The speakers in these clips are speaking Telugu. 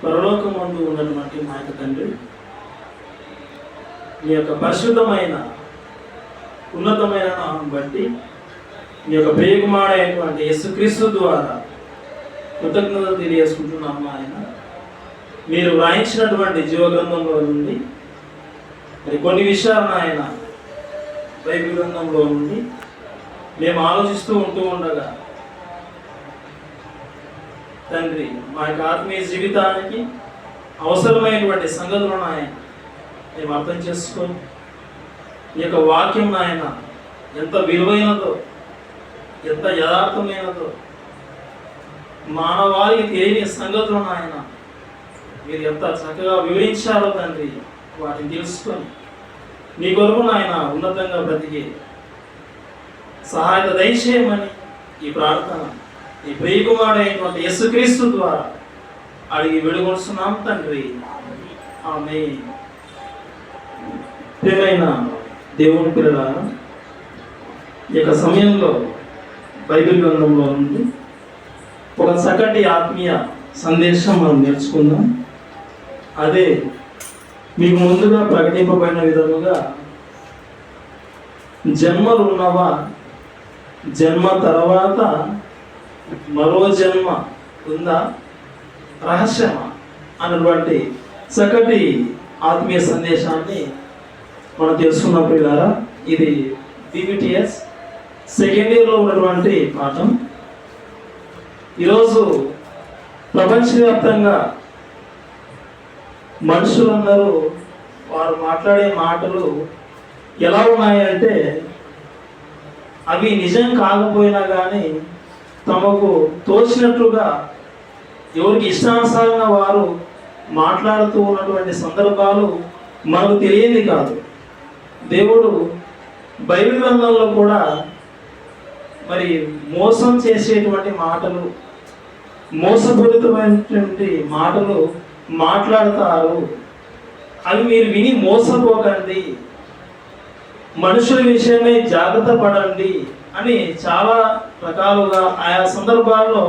పరలోకమందు ఉన్నటువంటి మా యొక్క తండ్రి, మీ యొక్క పరిశుద్ధమైన ఉన్నతమైన నామం బట్టి మీ యొక్క ప్రియకుమారైనటువంటి యేసుక్రీస్తు ద్వారా కృతజ్ఞతలు తెలియజేసుకుంటున్నాము. ఆయన మీరు వ్రాయించినటువంటి జీవగ్రంథంలో నుండి మరి కొన్ని విషయాలను ఆయన బైబిల్ గ్రంథంలో నుండి మేము ఆలోచిస్తూ ఉండగా తండ్రి, మా యొక్క ఆత్మీయ జీవితానికి అవసరమైనటువంటి సంగతులను ఆయన మేము అర్థం చేసుకొని ఈ యొక్క వాక్యం ఆయన ఎంత విలువైనదో, ఎంత యథార్థమైనదో, మానవాళికి తెలియని సంగతులను ఆయన మీరు ఎంత చక్కగా వివరించారో తండ్రి, వాటిని తెలుసుకొని నీ కొరకు ఆయన ఉన్నతంగా బ్రతికి సహాయత దయచేయమని ఈ ప్రార్థన ఈ ప్రియకుమారుడైనటువంటి యేసుక్రీస్తు ద్వారా అడిగి వేడుకొంటున్నాం తండ్రి, ఆమేన్. ప్రియమైన దేవుని పిల్లలారా, ఈ యొక్క సమయంలో బైబిల్ గ్రంథంలో నుండి ఒక చక్కటి ఆత్మీయ సందేశం మనం నేర్చుకుందాం. అదే మీకు ముందుగా ప్రకటింపబడిన విధముగా జన్మలు ఉన్నవా, జన్మ తర్వాత మరో జన్మ ఉందా, రహస్యమా అన్నటువంటి చక్కటి ఆత్మీయ సందేశాన్ని మనం తెలుసుకున్న పిల్లారా, ఇది BBTS సెకండ్ ఇయర్లో ఉన్నటువంటి పాఠం. ఈరోజు ప్రపంచవ్యాప్తంగా మనుషులందరూ వారు మాట్లాడే మాటలు ఎలా ఉన్నాయంటే, అవి నిజం కాకపోయినా కానీ తమకు తోచినట్లుగా ఎవరికి ఇష్టానుసారంగా వారు మాట్లాడుతూ ఉన్నటువంటి సందర్భాలు మనకు తెలియదు కాదు. దేవుడు బైబిల్ గ్రంథంలో కూడా మరి మోసం చేసేటువంటి మాటలు, మోసపూరితమైనటువంటి మాటలు మాట్లాడతారు. అవి మీరు విని మోసపోకండి, మనుషుల విషయమై జాగ్రత్త పడండి అని చాలా రకాలుగా ఆయా సందర్భాల్లో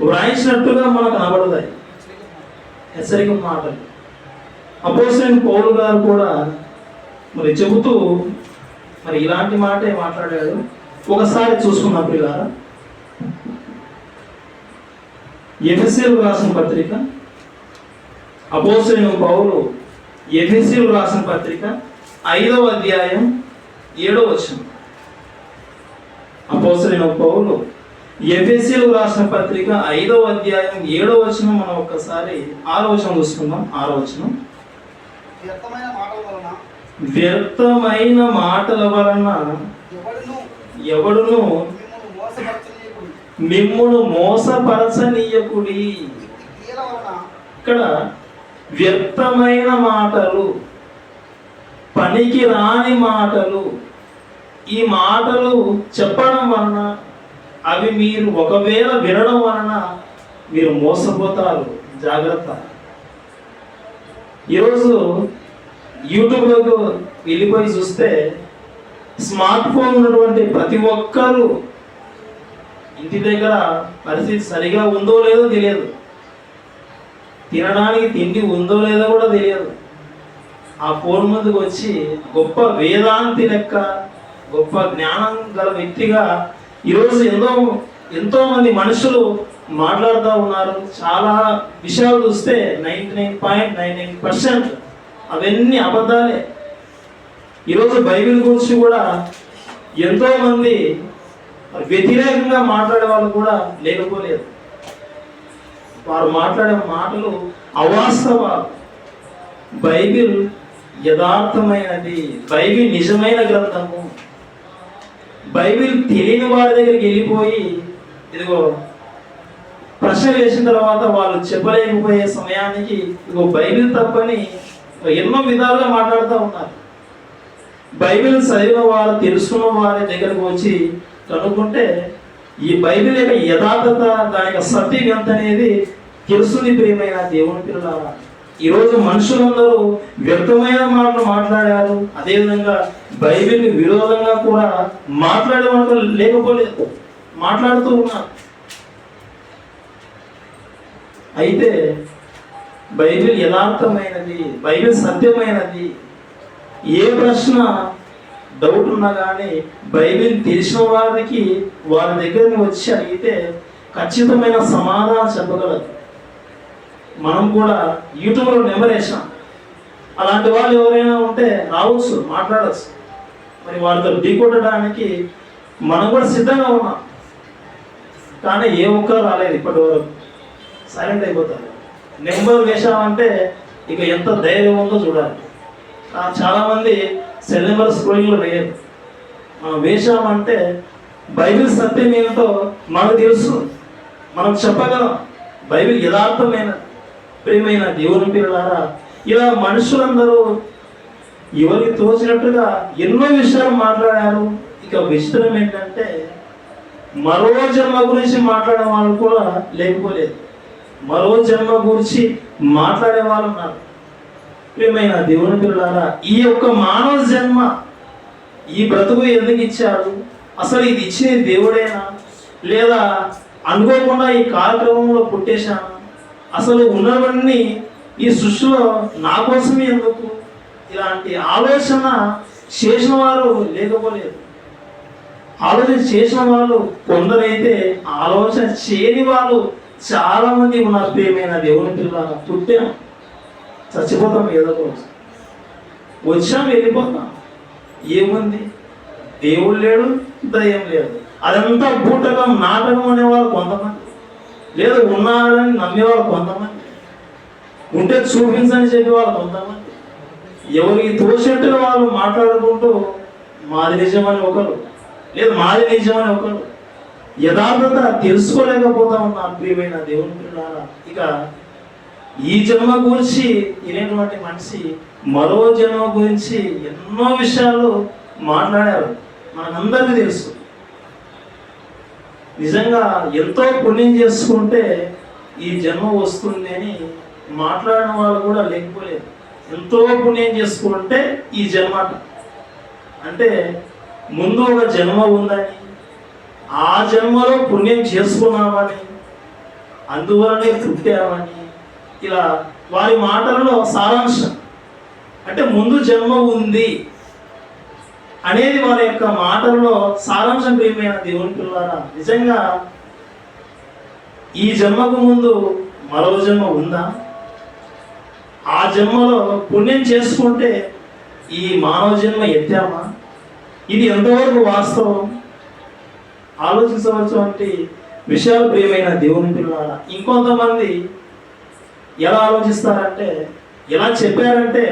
వ్రాయించినట్టుగా మనకు కనబడతాయి హెచ్చరిక మాటలు. అపోస్తలుడైన పౌలు గారు కూడా మరి చెబుతూ మరి ఇలాంటి మాటే మాట్లాడాడు. ఒకసారి చూసుకున్న పిల్లారా, ఎఫెసీయులకు రాసిన పత్రిక, అపోస్తలుడైన పౌలు ఎఫెసీయులకు రాసిన పత్రిక 5వ అధ్యాయం 7వ వచనం. అపోస్తలుడైన పౌలు ఎఫెసీయులకు రాసిన పత్రిక 5వ అధ్యాయం 7వ వచనం. మనం ఒక్కసారి 6వ వచనం చూసుకుందాం. 6వ వచనం, వ్యర్థమైన మాటల వలన ఎవడును మిమ్మును మోసపరచనీయకుడి. ఇక్కడ వ్యర్థమైన మాటలు, పనికి రాని మాటలు, ఈ మాటలు చెప్పడం వలన, అవి మీరు ఒకవేళ వినడం వలన మీరు మోసపోతారు. జాగ్రత్త. ఈరోజు యూట్యూబ్లోకి వెళ్ళిపోయి చూస్తే స్మార్ట్ ఫోన్ ఉన్నటువంటి ప్రతి ఒక్కరూ ఇంటి దగ్గర పరిస్థితి సరిగా ఉందో లేదో తెలియదు, తినడానికి తిండి ఉందో లేదో కూడా తెలియదు. ఆ ఫోన్ ముందుకు వచ్చి గొప్ప వేదాంతి లెక్క, గొప్ప జ్ఞానం గల వ్యక్తిగా ఈరోజు ఎంతో మంది మనుషులు మాట్లాడుతూ ఉన్నారు. చాలా విషయాలు చూస్తే 99.99% అవన్నీ అబద్ధాలే. ఈరోజు బైబిల్ గురించి కూడా ఎంతో మంది వ్యతిరేకంగా మాట్లాడే వాళ్ళు కూడా లేకపోలేదు. వారు మాట్లాడే మాటలు అవాస్తవాలు. బైబిల్ యథార్థమైనది, బైబిల్ నిజమైన గ్రంథము. బైబిల్ తెలియని వారి దగ్గరికి వెళ్ళిపోయి ఇదిగో ప్రశ్న వేసిన తర్వాత వాళ్ళు చెప్పలేకపోయే సమయానికి ఇదిగో బైబిల్ తప్పని ఎన్నో విధాలుగా మాట్లాడుతూ ఉన్నారు. బైబిల్ చదివిన వారు, తెలుసుకున్న వారి దగ్గరకు వచ్చి కనుక్కుంటే ఈ బైబిల్ యొక్క యథార్థత, దాని యొక్క సత్యం ఎంత అనేది తెలుస్తుంది. ప్రియమైన దేవుని పిల్లలారా, ఈరోజు మనుషులందరూ వ్యర్థమైన మాటలు మాట్లాడారు. అదేవిధంగా బైబిల్కి విరోధంగా కూడా మాట్లాడే వాళ్ళు లేకపోలేదు, మాట్లాడుతూ ఉన్నారు. అయితే బైబిల్ యథార్థమైనది, బైబిల్ సత్యమైనది. ఏ ప్రశ్న డౌట్ ఉన్నా కానీ బైబిల్ తెలిసిన వారికి వారి దగ్గరికి వచ్చి అడిగితే ఖచ్చితమైన సమాధానం చెప్పగలదు. మనం కూడా యూట్యూబ్లో నెంబర్ వేసాం, అలాంటి వాళ్ళు ఎవరైనా ఉంటే రావచ్చు, మాట్లాడవచ్చు. మరి వాళ్ళతో ఢీకొట్టడానికి మనం కూడా సిద్ధంగా ఉన్నాం. కానీ ఏ ఒక్కరు రాలేదు ఇప్పటి వరకు, సైలెంట్ అయిపోతారు. నెంబర్ వేసామంటే ఇక ఎంత ధైర్యం ఉందో చూడాలి. చాలామంది సెల్ నెంబర్ స్క్రోలింగ్లో వేయరు. మనం వేసామంటే బైబిల్ సత్యం ఏమిటో మనకు తెలుసు, మనం చెప్పగలం. బైబిల్ యథార్థమైన ప్రియమైన దేవుని పిల్లలారా, ఇలా మనుషులందరూ ఎవరికి తోచినట్టుగా ఎన్నో విషయాలు మాట్లాడారు. ఇక విచిత్రం ఏంటంటే మరో జన్మ గురించి మాట్లాడే వాళ్ళు కూడా లేకపోలేదు. మరో జన్మ గురించి మాట్లాడే వాళ్ళు ఉన్నారు. ప్రియమైన దేవుని పిల్లలారా, ఈ యొక్క మానవ జన్మ, ఈ బ్రతుకు ఎందుకు ఇచ్చాడు? అసలు ఇది ఇచ్చేది దేవుడేనా, లేదా అనుకోకుండా ఈ కార్యక్రమంలో పుట్టేశాను? అసలు ఉన్నవన్నీ ఈ సృష్టిలో నా కోసమే ఎందుకు? ఇలాంటి ఆలోచన చేసిన వారు లేకపోలేదు. ఆలోచన చేసిన వాళ్ళు కొందరైతే, ఆలోచన చేయని వాళ్ళు చాలా మంది ఉన్నారు. ప్రియమైన దేవుని పిల్లలారా, పుట్టాం, చచ్చిపోతాం, ఏదో రోజు వచ్చాం, వెళ్ళిపోతాం. ఏముంది? దేవుడు లేడు, దయ్యం లేదు. అదంతా బూటకం, నాటకం అనేవాళ్ళు కొంతమంది, లేదా ఉన్నారని నమ్మేవాళ్ళు కొంతమంది, ఉంటే చూపించని చెప్పేవాళ్ళు కొంతమంది. ఎవరికి తోచినట్టుగా వాళ్ళు మాట్లాడుకుంటూ మాది నిజమని ఒకరు, లేదా మాది నిజమని ఒకరు, యథార్థత తెలుసుకోలేకపోతా ఉన్నారు. ప్రియమైన దేవుని పిల్లలారా, ఇక ఈ జన్మ గురించి వినేటువంటి మనిషి మరో జన్మ గురించి ఎన్నో విషయాలు మాట్లాడారు, మనకందరికీ తెలుసు. నిజంగా ఎంతో పుణ్యం చేసుకుంటే ఈ జన్మ వస్తుంది అని మాట్లాడిన వాళ్ళు కూడా లేకపోలేదు. ఎంతో పుణ్యం చేసుకుంటే ఈ జన్మ అంటే ముందు ఒక జన్మ ఉందని, ఆ జన్మలో పుణ్యం చేసుకున్నామని, అందువలనే పుట్టామని, ఇలా వారి మాటలలో సారాంశం. అంటే ముందు జన్మ ఉంది అనేది వారి యొక్క మాటలలో సారాంశం. ప్రియమైన దేవుని పిల్లలారా, నిజంగా ఈ జన్మకు ముందు మరో జన్మ ఉందా? ఆ జన్మలో పుణ్యం చేసుకుంటే ఈ మానవ జన్మ ఎత్తామా? ఇది ఎంతవరకు వాస్తవం? ఆలోచించవలసినటువంటి విషయాలు ప్రియమైన దేవుని పిల్లలారా. ఇంకొంతమంది ఎలా ఆలోచిస్తారంటే, ఎలా చెప్పారంటే,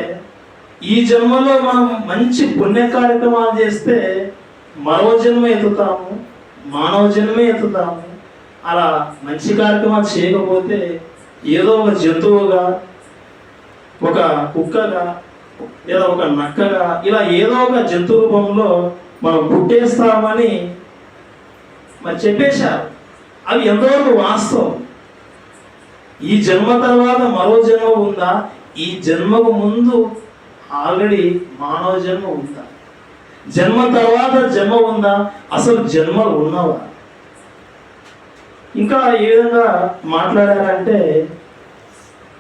ఈ జన్మలో మనం మంచి పుణ్య కార్యక్రమాలు చేస్తే మరో జన్మ ఎత్తుతాము, మానవ జన్మే ఎత్తుతాము. అలా మంచి కార్యక్రమాలు చేయకపోతే ఏదో ఒక జంతువుగా, ఒక కుక్కగా, లేదా ఒక నక్కగా, ఇలా ఏదో ఒక జంతు రూపంలో మనం పుట్టేస్తామని మరి చెప్పేశారు. అవి ఎంతవరకు వాస్తవం? ఈ జన్మ తర్వాత మరో జన్మ ఉందా? ఈ జన్మకు ముందు ఆల్రెడీ మానవ జన్మ ఉందా? జన్మ తర్వాత జన్మ ఉందా? అసలు జన్మలు ఉన్నవా? ఇంకా ఏ విధంగా మాట్లాడారంటే,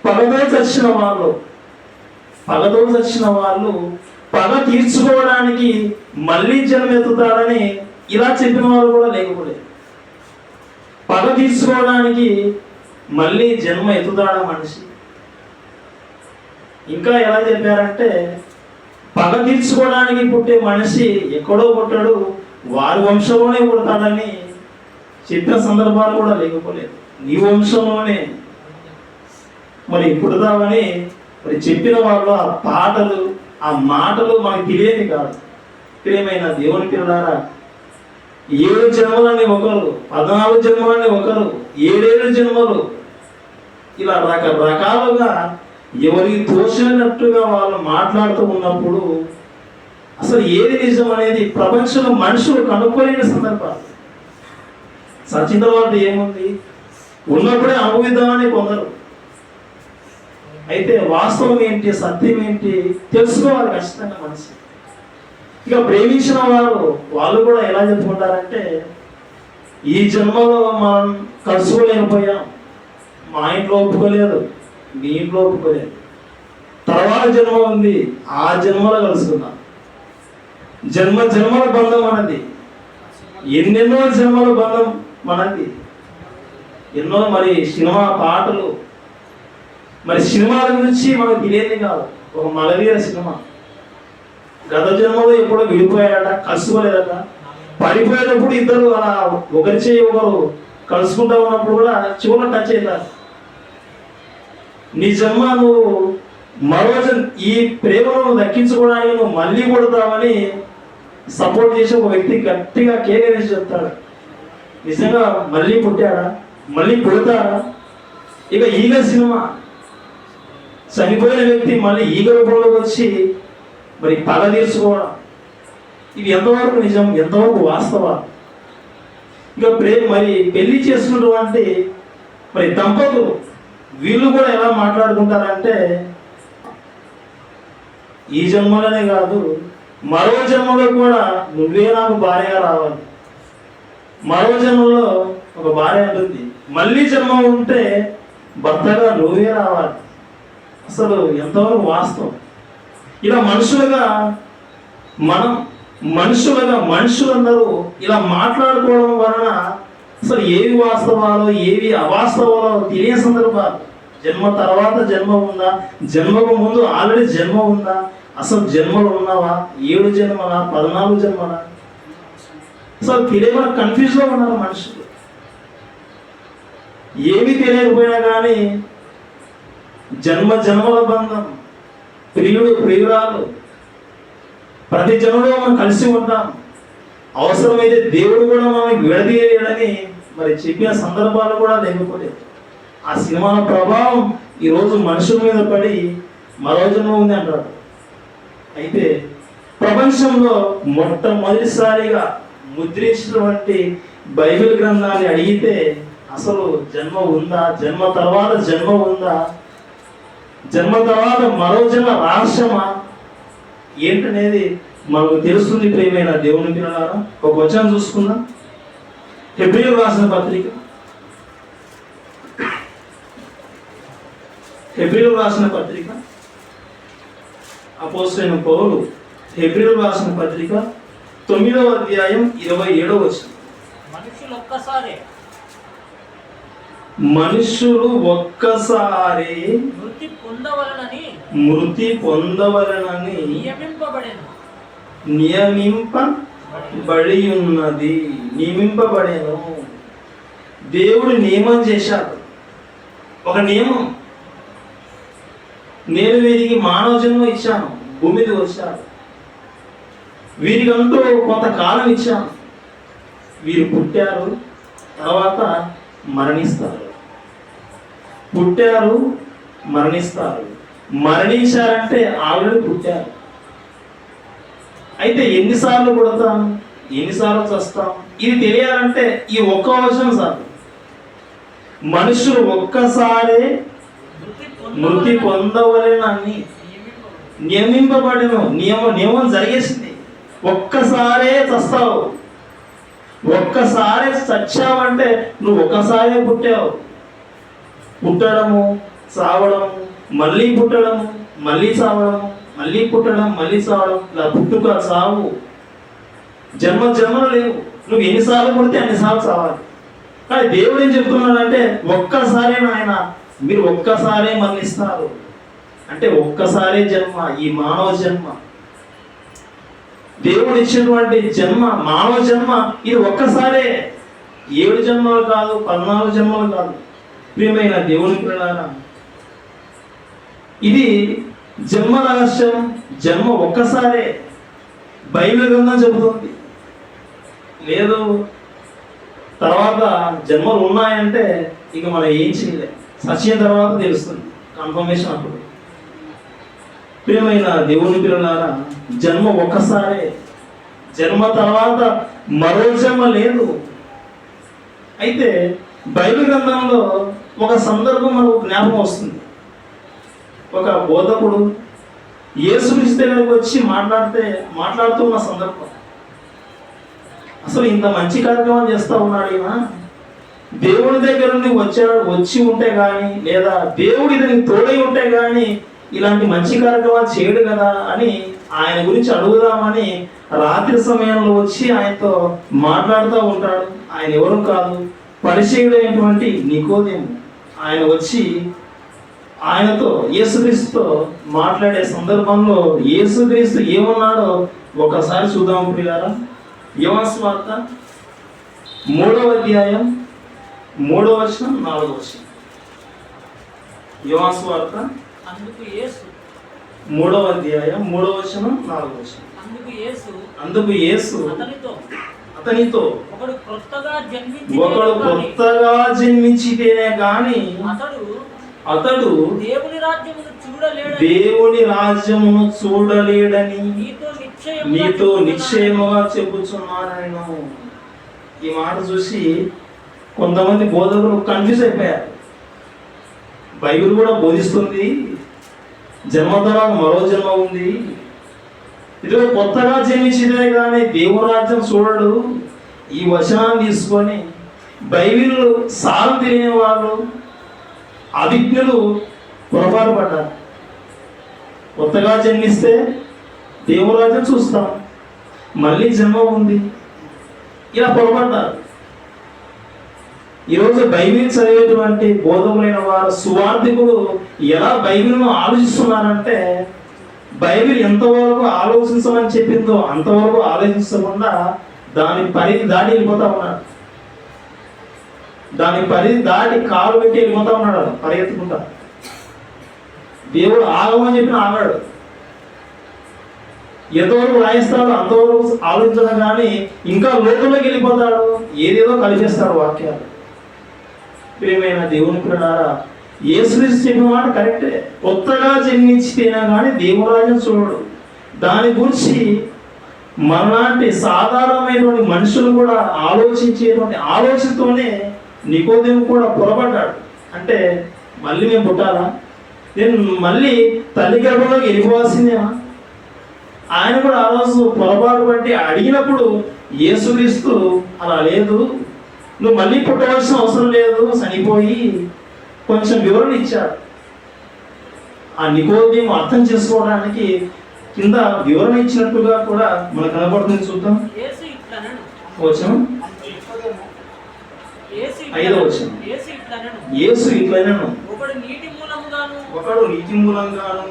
పగతో చచ్చిన వాళ్ళు పగ తీర్చుకోవడానికి మళ్ళీ జన్మ ఎత్తుతారని ఇలా చెప్పిన వాళ్ళు కూడా లేకపోలేదు. పగ తీర్చుకోవడానికి మళ్ళీ జన్మ ఎత్తుతాడా మనిషి? ఇంకా ఎలా చెప్పారంటే, పగ తీర్చుకోవడానికి పుట్టే మనిషి ఎక్కడో పుట్టాడు, వారి వంశంలోనే పుడతాడని చెప్పిన సందర్భాలు కూడా లేకపోలేదు. నీ వంశంలోనే మరి పుడతామని మరి చెప్పిన వాళ్ళు ఆ పాటలు, ఆ మాటలు మనకు తెలియని కాదు. ప్రియమైన దేవుని పిల్లలారా, 7 జన్మలని ఒకరు, 14 జన్మలని ఒకరు, 7 జన్మలు, ఇలా రకరకాలుగా ఎవరికి తోచినట్టుగా వాళ్ళు మాట్లాడుతూ ఉన్నప్పుడు అసలు ఏది నిజం అనేది ప్రపంచంలో మనుషులు కనుక్కోలేని సందర్భాలు. సచిన తర్వాత ఏముంది, ఉన్నప్పుడే అనుభవిద్దామని కొందరు. అయితే వాస్తవం ఏంటి, సత్యం ఏంటి తెలుసుకోవాలి ఖచ్చితంగా మనిషి. ఇక ప్రేమించిన వాళ్ళు కూడా ఎలా చెప్పుకుంటారంటే, ఈ జన్మలో మనం కలుసుకోలేకపోయాం, మా ఇంట్లో ఒప్పుకోలేదు, మీ ఇంట్లో ఒప్పుకోలేదు. తర్వాత జన్మ ఉంది, ఆ జన్మలో కలుసుకున్నాం. జన్మ జన్మల బంధం మనది, ఎన్నెన్నో జన్మల బంధం మనది. ఎన్నో మరి సినిమా పాటలు, మరి సినిమాల గురించి మనకు తెలియదు కాదు. ఒక మగధీర సినిమా, గత జన్మలో ఎప్పుడో విడిపోయాడట, కలుసుకోలేదట. పడిపోయేటప్పుడు ఇద్దరు అలా ఒకరి చేయి ఒకరు కలుసుకుంటా ఉన్నప్పుడు కూడా చివరి టచ్ అవుతారు. నీ జన్మ నువ్వు మరో ఈ ప్రేమను దక్కించుకోవడానికి నువ్వు మళ్ళీ కొడతావని సపోర్ట్ చేసి ఒక వ్యక్తి గట్టిగా కేకరేసి చెప్తాడు. నిజంగా మళ్ళీ పుట్టాడా, మళ్ళీ పుడతాడా? ఇక ఈగ సినిమా, చనిపోయిన వ్యక్తి మళ్ళీ ఈగ రూపంలోకి వచ్చి మరి పగ తీర్చుకోవడం, ఇది ఎంతవరకు నిజం, ఎంతవరకు వాస్తవం? ఇక మరి పెళ్లి చేసుకున్నటువంటి మరి దంపతులు వీళ్ళు కూడా ఎలా మాట్లాడుకుంటారంటే, ఈ జన్మలోనే కాదు మరో జన్మలో కూడా నువ్వే నాకు భార్యగా రావాలి. మరో జన్మలో ఒక భార్య ఉంటుంది, మళ్ళీ జన్మ ఉంటే భర్తగా నువ్వే రావాలి. అసలు ఎంతవరకు వాస్తవం? ఇలా మనుషులందరూ ఇలా మాట్లాడుకోవడం వలన అసలు ఏవి వాస్తవాలో ఏవి అవాస్తవాలో తెలియ సందర్భాలు. జన్మ తర్వాత జన్మ ఉందా, జన్మకు ముందు ఆల్రెడీ జన్మ ఉందా, అసలు జన్మలు ఉన్నావా, 7 జన్మలా 14 జన్మలా, అసలు తెలియకుండా కన్ఫ్యూజ్లో ఉన్నారు మనుషులు. ఏమీ తెలియకపోయినా కానీ జన్మల బంధం, ప్రియుడు ప్రియురాలు, ప్రతి జన్మలో మనం కలిసి ఉంటాం. అవసరమైతే దేవుడు కూడా మనకి విడదీయలేడని మరి చెప్పిన సందర్భాలు కూడా లేకపోలేదు. ఆ సినిమాల ప్రభావం ఈరోజు మనుషుల మీద పడి మరో జన్మ ఉంది అంటారు. అయితే ప్రపంచంలో మొట్టమొదటిసారిగా ముద్రించినటువంటి బైబిల్ గ్రంథాన్ని అడిగితే అసలు జన్మ ఉందా, జన్మ తర్వాత జన్మ ఉందా, జన్మ తర్వాత మరో జన్మ రహస్యమా ఏంటనేది మనకు తెలుస్తుంది. ప్రియమైన దేవుని పిల్లలారా, ఒక వచనం చూసుకుందాం. హెబ్రీయులకు రాసిన పత్రిక అపోస్తలుడైన పౌలు హెబ్రీయులకు రాసిన పత్రిక 9వ అధ్యాయం 27వ వచనం. మనుషులు ఒక్కసారి మృతి పొందవలనని నియమింపబడేను. దేవుడు నియమం చేశాడు, ఒక నియమం. నేను వీరికి మానవ జన్మ ఇచ్చాను, భూమి మీద వచ్చాడు, వీరికంటూ కొంతకాలం ఇచ్చాను. వీరు పుట్టారు, తర్వాత మరణిస్తారు, పుట్టారు మరణిస్తారు. మరణించారంటే ఆల్రెడీ పుట్టారు. అయితే ఎన్నిసార్లు పుడతాం, ఎన్నిసార్లు చస్తాం, ఇది తెలియాలంటే ఈ ఒక్క వచనం చాలు. మనుషులు ఒక్కసారే మృతి పొందవలెనని నియమింపబడిన నియమం జరిగేసింది. ఒక్కసారే చస్తావు, ఒక్కసారే చచ్చావంటే నువ్వు ఒక్కసారే పుట్టావు. పుట్టడము, చావడము, మళ్ళీ పుట్టడము, మళ్ళీ చావడము, మళ్ళీ పుట్టడం, మళ్ళీ చావడం, ఇలా పుట్టుక చావు జన్మలు లేవు. నువ్వు ఎన్నిసార్లు పుడితే అన్నిసార్లు చావాలి. కానీ దేవుడు ఏం చెప్తున్నాడంటే ఒక్కసారే నాయన, మీరు ఒక్కసారే మరణిస్తారు. అంటే ఒక్కసారే జన్మ, ఈ మానవ జన్మ, దేవుడు ఇచ్చినటువంటి జన్మ, మానవ జన్మ, ఇది ఒక్కసారే. 7 జన్మలు కాదు, 14 జన్మలు కాదు. ప్రియమైన దేవుని పిల్లలారా, ఇది జన్మ రహస్యం. జన్మ ఒక్కసారే బైబిల్ గ్రంథం చెబుతుంది. లేదు తర్వాత జన్మలు ఉన్నాయంటే ఇక మనం ఏం చేయలేం. సచిన తర్వాత తెలుస్తుంది, కన్ఫర్మేషన్ అప్పుడు. ప్రియమైన దేవుని పిల్లలారా, జన్మ ఒక్కసారే, జన్మ తర్వాత మరో జన్మ లేదు. అయితే బైబిల్ గ్రంథంలో ఒక సందర్భం మనకు జ్ఞాపకం వస్తుంది. ఒక బోధకుడు యేసుక్రీస్తు దగ్గరికి వచ్చి మాట్లాడుతున్న సందర్భం. అసలు ఇంత మంచి కార్యక్రమం చేస్తూ ఉన్నాడు ఈయన, దేవుని దగ్గర నుండి వచ్చి ఉంటే గాని, లేదా దేవుడు ఇతనికి తోడై ఉంటే గాని ఇలాంటి మంచి కార్యక్రమాలు చేయడు కదా అని ఆయన గురించి అడుగుదామని రాత్రి సమయంలో వచ్చి ఆయనతో మాట్లాడుతూ ఉంటాడు. ఆయన ఎవరు కాదు, పరిచయుడైనటువంటి నికోదేము. ఆయన వచ్చి ఆయనతో, యేసుక్రీస్తుతో మాట్లాడే సందర్భంలో యేసుక్రీస్తు ఏమన్నాడో ఒకసారి చూద్దాం ప్రియులారా. యోహాను సువార్త 3వ అధ్యాయం 3వ వచనం 4వ వచనం. యోహాను సువార్త అందుకు యేసు 3వ అధ్యాయం 3వ వచనం 4వ వచనం. అందుకు యేసు అతనితో ఒకడు కొత్తగా జన్మించితేనే గాని అతడు దేవుని రాజ్యమును చూడలేడని నీతో నిశ్చయముగా చెప్పుచున్నాను. ఈ మాట చూసి కొంతమంది బోధకులు కన్ఫ్యూజ్ అయిపోయారు. బైబిల్ కూడా బోధిస్తుంది జన్మ తర్వాత మరో జన్మ ఉంది, ఇదిగో కొత్తగా జన్మించితే కానీ దేవుని రాజ్యం చూడడు. ఈ వచనాన్ని తీసుకొని బైబిల్ సారం తెలియని వాళ్ళు, అవిజ్ఞులు పొరపాటు పడ్డారు. కొత్తగా జన్మిస్తే దేవుని రాజ్యం చూస్తాం, మళ్ళీ జన్మ ఉంది, ఇలా పొరపడ్డారు. ఈరోజు బైబిల్ చదివేటువంటి బోధకులైన వారు, సువార్థికులు ఎలా బైబిల్ను ఆలోచిస్తున్నారంటే, బైబిల్ ఎంతవరకు ఆలోచించమని చెప్పిందో అంతవరకు ఆలోచించకుండా దాని పరిధి దాటి వెళ్ళిపోతా ఉన్నాడు. దాని పరిధి దాటి కాలు పెట్టి వెళ్ళిపోతా ఉన్నాడు పరిగెత్తుకుంటా. దేవుడు ఆగమని చెప్పిన ఆగాడు. ఎంతవరకు రాయిస్తాడో అంతవరకు ఆలోచించడం కానీ ఇంకా లోకంలోకి వెళ్ళిపోతాడు, ఏదేదో కలిపేస్తాడు వాక్యాలు. ప్రియమైన దేవుని పిల్లలారా, యేసుక్రీస్తు చెప్పిన మాట కరెక్టే. కొత్తగా జన్మించితేనా కానీ దేవురాజ్యం చూడడు. దాని గురించి మనలాంటి సాధారణమైనటువంటి మనుషులు కూడా ఆలోచించేటువంటి ఆలోచనతోనే నికోదేము కూడా పొరపడ్డాడు. అంటే మళ్ళీ మేము పుట్టాలా, నేను మళ్ళీ తల్లి గర్భంలోకి వెళ్ళిపోవాల్సిందేనా? ఆయన కూడా ఆ రోజు పొరపాటు బట్టి అడిగినప్పుడు యేసుక్రీస్తు అలా లేదు, నువ్వు మళ్ళీ పుట్టవలసిన అవసరం లేదు, చనిపోయి కొంచెం వివరణ ఇచ్చాడు. ఆ నికోదేము అర్థం చేసుకోవడానికి కింద వివరణ ఇచ్చినట్టుగా కూడా మనకు కనబడుతుంది. చూద్దాం. వచనం 5వ వచనం. యేసు ఇట్లనెను, ఒకడు నీటి మూలంగాను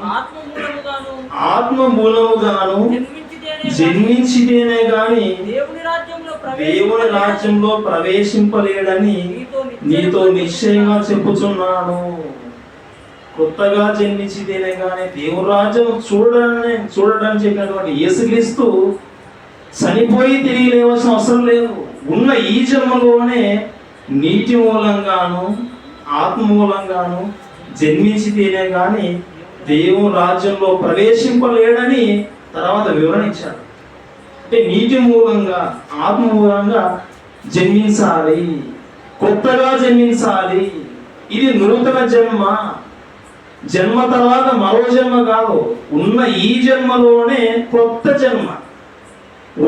ఆత్మ మూలముగాను జన్మించితేనే గాని దేవుని రాజ్యంలో ప్రవేశింపలేడని నీతో నిశ్చయంగా చెప్పుచున్నాను. కొత్తగా జన్మించితేనే కానీ దేవుని రాజ్యం చూడడానికి చెప్పినటువంటి యేసుక్రీస్తు చనిపోయి తిరిగి లేవాల్సిన అవసరం లేదు. ఉన్న ఈ జన్మలోనే నీటి మూలంగాను ఆత్మ మూలంగాను జన్మించితేనే కానీ దేవుని రాజ్యంలో ప్రవేశింపలేడని తర్వాత వివరణ ఇచ్చాడు. అంటే నీటి మూలంగా ఆత్మ మూలంగా జన్మించాలి, కొత్తగా జన్మించాలి. ఇది నూతన జన్మ. జన్మ తర్వాత మరో జన్మ కాదు, ఉన్న ఈ జన్మలోనే కొత్త జన్మ,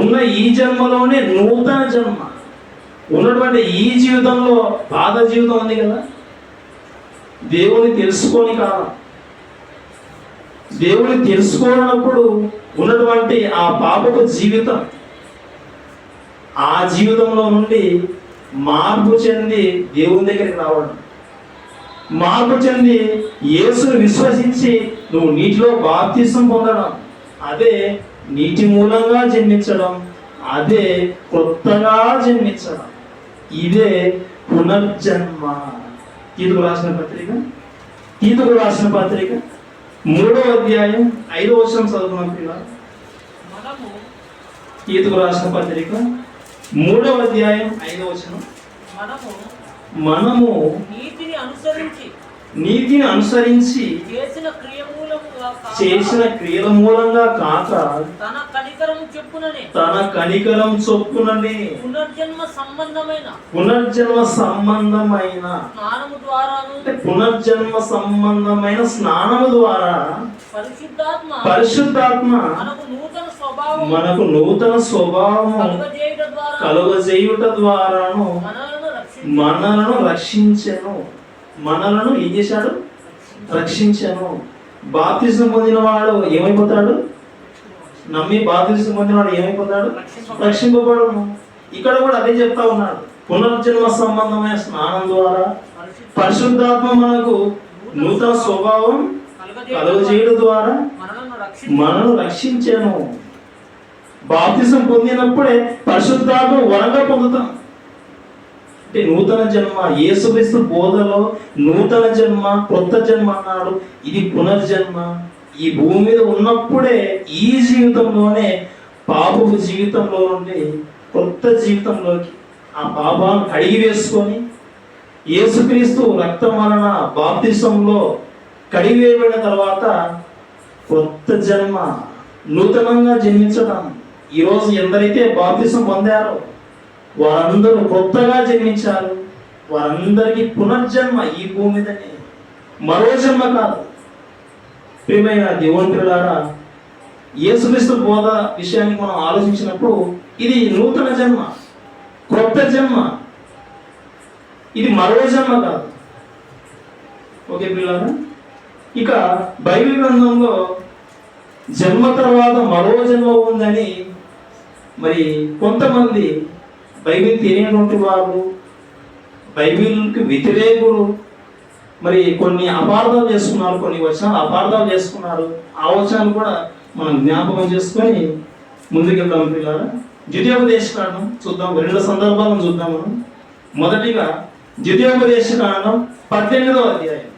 ఉన్న ఈ జన్మలోనే నూతన జన్మ. ఉన్నటువంటి ఈ జీవితంలో పాత జీవితం ఉంది కదా, దేవుని తెలుసుకోని కాలం. దేవుని తెలుసుకోనప్పుడు ఉన్నటువంటి ఆ పాపపు జీవితం, ఆ జీవితంలో నుండి మార్పు చెంది దేవుని దగ్గరికి రావడం, మార్పు చెంది యేసుని విశ్వసించి నువ్వు నీటిలో బాప్తిసం పొందడం, అదే నీటి మూలంగా జన్మించడం, అదే కొత్తగా జన్మించడం, ఇదే పునర్జన్మ. తీతుకు రాసిన పత్రిక 3వ అధ్యాయం 5వ వచనం చదువుకున్నాం పిల్లలు. తీతుకు రాసిన పత్రిక 3వ అధ్యాయం 5వ వచనం. మనము నీతిని అనుసరించి చేసిన క్రియల మూలంగా కాక తన కనికరం చొప్పుననే పునర్జన్మ సంబంధమైన స్నానము ద్వారా పరిశుద్ధాత్మ మనకు నూతన స్వభావము కలుగజేయుట ద్వారాను మనలను రక్షించెను. మనలను ఏం చేశాడు? రక్షించెను. బాప్తిసం పొందినవాడు ఏమైపోతాడు? నమ్మి బాప్తిసం పొందినవాడు ఏమైపోతాడు? రక్షింపబడును. ఇక్కడ కూడా అదే చెప్తా ఉన్నాడు. పునర్జన్మ సంబంధమైన స్నానం ద్వారా పరిశుద్ధాత్మ మనకు నూతన స్వభావం కలుగజేయడం ద్వారా మనను రక్షించాను. బాప్తిసం పొందినప్పుడే పరిశుద్ధాత్మ వరంగా పొందుతాం. అంటే నూతన జన్మ, యేసుక్రీస్తు బోధలో నూతన జన్మ, కొత్త జన్మ అన్నాడు. ఇది పునర్జన్మ. ఈ భూమి మీద ఉన్నప్పుడే ఈ జీవితంలోనే పాపపు జీవితంలో నుండి కొత్త జీవితంలోకి ఆ పాపాలను కడిగి వేసుకొని యేసుక్రీస్తు రక్తం వలన బాప్తిసంలో కడిగి వేయబడిన తర్వాత కొత్త జన్మ, నూతనంగా జన్మించడం. ఈరోజు ఎందరైతే బాప్తిసం పొందారో వారందరూ కొత్తగా జన్మించారు. వారందరికీ పునర్జన్మ ఈ భూమి మీదనే, మరో జన్మ కాదు. ప్రియమైన దేవుని పిల్లలారా, యేసుక్రీస్తు బోధ విషయాన్ని మనం ఆలోచించినప్పుడు ఇది నూతన జన్మ, కొత్త జన్మ. ఇది మరో జన్మ కాదు. ఓకే పిల్లలారా, ఇక బైబిల్ గ్రంథంలో జన్మ తర్వాత మరో జన్మ ఉందని మరి కొంతమంది బైబిల్ తెలియనటువంటి వారు, బైబిల్కి వ్యతిరేకులు మరి కొన్ని అపార్థాలు చేసుకున్నారు, కొన్ని వచనాలు అపార్థాలు చేసుకున్నారు. ఆ వచనాలు కూడా మనం జ్ఞాపకం చేసుకొని ముందుకెళ్దాం పిల్లలు. ద్వితీయోపదేశకాండం చూద్దాం. రెండు సందర్భాలను చూద్దాం మనం. మొదటిగా ద్వితీయోపదేశకాండం 18వ అధ్యాయం.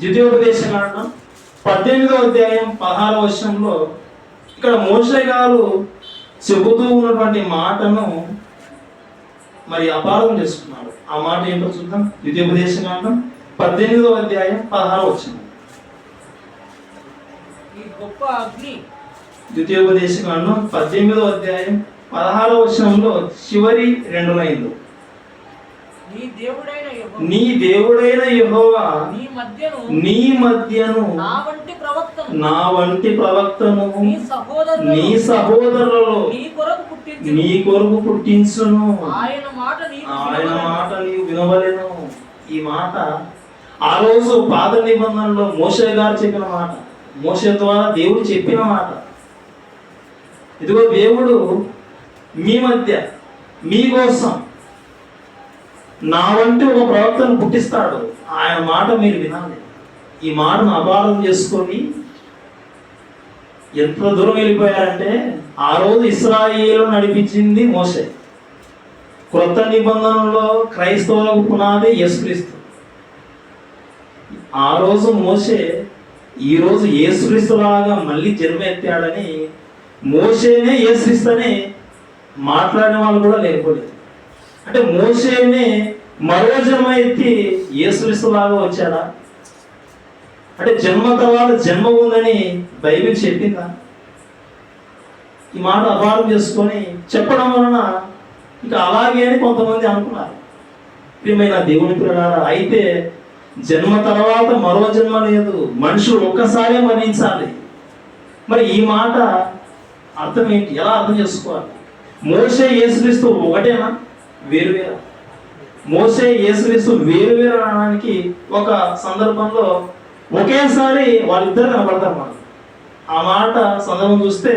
ద్వితీయోపదేశకాండం 18వ అధ్యాయం 16వ వచనంలో ఇక్కడ మోషే గారు చెబుతూ ఉన్నటువంటి మాటను మరి అపార్థం చేసుకున్నాడు. ఆ మాట ఏంటో చూద్దాం. ద్వితీయోపదేశకాండం 18వ అధ్యాయం 16వ వచనం. ద్వితీయోపదేశకాండం 18వ అధ్యాయం 16వ వచనంలో చివరి 2 లైన్లు. నీ దేవుడైన యెహోవా నీ మధ్యను నా వంటి ప్రవక్తను నీ సహోదరులలో నీ కొరకు పుట్టించును. ఆయన మాట నీవు వినవలెను. ఈ మాట ఆ రోజు పాత నిబంధనలో మోషే గారు చెప్పిన మాట, మోషే ద్వారా దేవుడు చెప్పిన మాట. ఇదిగో దేవుడు మీ మధ్య మీకోసం నా వంటి ఒక ప్రవక్తను పుట్టిస్తాడు. ఆయన మాట మీరు వినాలి. ఈ మాటను అపార్థం చేసుకొని ఎంత దూరం వెళ్ళిపోయారంటే, ఆ రోజు ఇశ్రాయేలు నడిపించింది మోషే. క్రొత్త నిబంధనలో క్రైస్తవులకు పునాది యేసుక్రీస్తు. ఆ రోజు మోషే ఈ రోజు యేసుక్రీస్తు లాగా మళ్ళీ జన్మ ఎత్తాడని, మోషేనే యేసుక్రీస్తు అని మాట్లాడిన వాళ్ళు కూడా లేకపోలేదు. అంటే మోషేనే మరో జన్మ ఎత్తి యేసుక్రీస్తు లాగా వచ్చాడా? అంటే జన్మ తర్వాత జన్మ ఉందని బైబిల్ చెప్పిందా? ఈ మాట అపార్థం చేసుకొని చెప్పడం వలన ఇక అలాగే అని కొంతమంది అనుకున్నారు. ప్రియమైన దేవుని పిల్లలారా, అయితే జన్మ తర్వాత మరో జన్మ లేదు, మనుషులు ఒక్కసారే మరణించాలి. మరి ఈ మాట అర్థం ఏంటి? ఎలా అర్థం చేసుకోవాలి? మోషే యేసుక్రీస్తు ఒకటేనా, వేరువేరా? మోషే యేసుక్రీస్తు వేరువేరు అనడానికి ఒక సందర్భంలో ఒకేసారి వాళ్ళిద్దరు కనపడతారు మనకు. ఆ మాట సందర్భం చూస్తే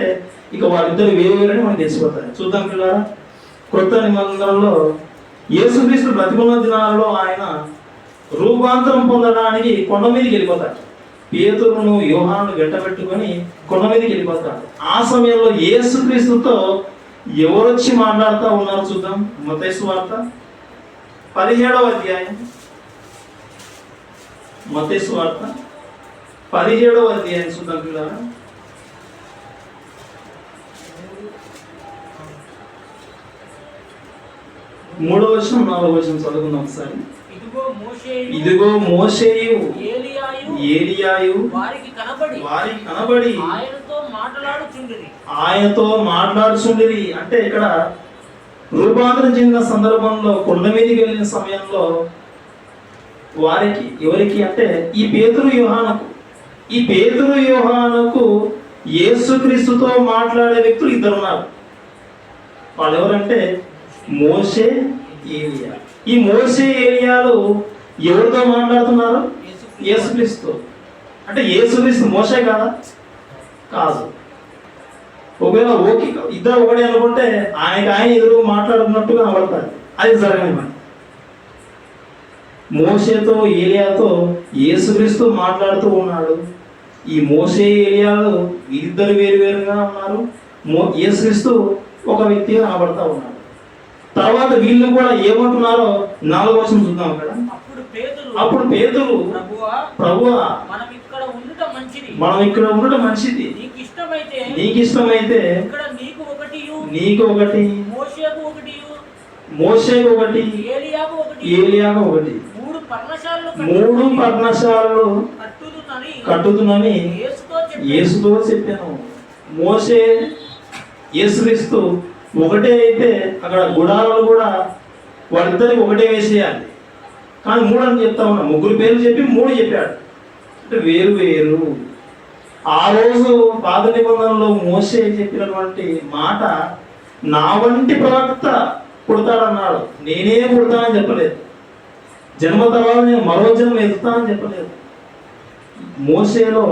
ఇక వాళ్ళిద్దరు వేరువేరని మనకు తెలిసిపోతారు. చూద్దాం పిల్లరా. కొత్త నిబంధనలో యేసుక్రీస్తు బ్రతికున్న దినాలలో ఆయన రూపాంతరం పొందడానికి కొండ మీదకి వెళ్ళిపోతాడు. పేతురును యోహాను వెంట పెట్టుకొని కొండ మీదకి వెళ్ళిపోతాడు. ఆ సమయంలో యేసుక్రీస్తుతో ఎవరొచ్చి మాట్లాడుతూ ఉన్నారు చూద్దాం. మత్తయి సువార్త 17వ అధ్యాయం. మత్తయి సువార్త 17వ అధ్యాయం చూద్దాం పిల్లరా. 3వ వచనం 4వ వచనం చదువుకుందాం ఒకసారి. ఇదిగో మోషేయు ఏలియాయు వారికి కనబడి ఆయనతో మాట్లాడుచుండిరి. అంటే ఇక్కడ రూపాంతరం చెందిన సందర్భంలో కొండ మీదకి వెళ్ళిన సమయంలో వారికి, ఎవరికి అంటే ఈ పేతురు యోహానుకు యేసుక్రీస్తుతో మాట్లాడే వ్యక్తులు ఇద్దరు ఉన్నారు. వాళ్ళు ఎవరంటే మోషే, ఏలియా. ఈ మోషే ఏలియాలు ఎవరితో మాట్లాడుతున్నారు? యేసుక్రీస్తు. అంటే యేసుక్రీస్తు మోషే కాదా? కాదు. ఒకవేళ ఓకే ఇద్దరు ఒకటి అనుకుంటే ఆయన ఎదురు మాట్లాడుతున్నట్టుగా కనబడతారు. అది జరగని పని. మోషేతో ఏలియాతో యేసుక్రీస్తు మాట్లాడుతూ ఉన్నాడు. ఈ మోషే ఏలియాలు ఇద్దరు వేరువేరుగా ఉన్నారు. యేసుక్రీస్తు ఒక వ్యక్తిగా కనబడతా ఉన్నాడు. తర్వాత వీళ్ళు కూడా ఏమంటున్నారో 4వ వచనం చూద్దాం అక్కడ. అప్పుడు పేతురు ప్రభువా మనం ఇక్కడ ఉండటం మంచిది. నీకు ఇష్టమైతే నీకు ఒకటి మోషేకు ఒకటి ఏలియాకు ఒకటి 3 పర్ణశాలలు కట్టుదునని యేసుతో చెప్పాను. మోషే యేసుక్రీస్తు ఒకటే అయితే అక్కడ గుడారాలు కూడా వాళ్ళిద్దరికి ఒకటే వేసేయాలి. కానీ 3 అని చెప్తా ఉన్నా. 3 పేర్లు చెప్పి 3 చెప్పాడు. అంటే వేరు వేరు. ఆ రోజు పాత నిబంధనలో మోషే చెప్పినటువంటి మాట, నా వంటి ప్రవక్త పుడతాడన్నాడు. నేనే పుడతానని చెప్పలేదు. జన్మ తర్వాత నేను మరో జన్మ ఎదుగుతానని చెప్పలేదు. మోషేలో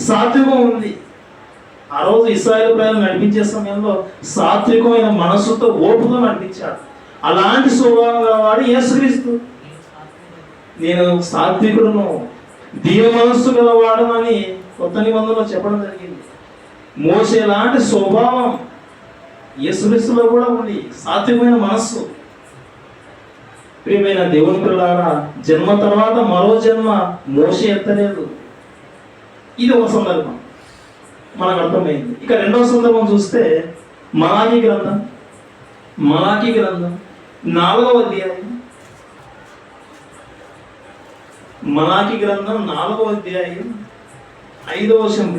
సాత్వికం ఉంది. ఆ రోజు ఇశ్రాయేలు ప్రజలు నడిపించే సమయంలో సాత్వికమైన మనస్సుతో ఓపుతో నడిపించాడు. అలాంటి స్వభావం గలవాడు యేసుక్రీస్తు. నేను సాత్వికుడును, దీన మనస్సు గలవాడు అని కొత్త నిబంధనలో చెప్పడం జరిగింది. మోషే లాంటి స్వభావం యేసుక్రీస్తులో కూడా ఉంది, సాత్వికమైన మనస్సు. ప్రియమైన దేవుని పిల్లారా, జన్మ తర్వాత మరో జన్మ మోషే ఎత్తలేదు. ఇది ఒక సందర్భం మనకు అర్థమైంది. ఇక రెండవ సందర్భం చూస్తే మలాకీ గ్రంథం 4వ అధ్యాయం. మలాకీ గ్రంథం 4వ అధ్యాయం 5వ వచనం.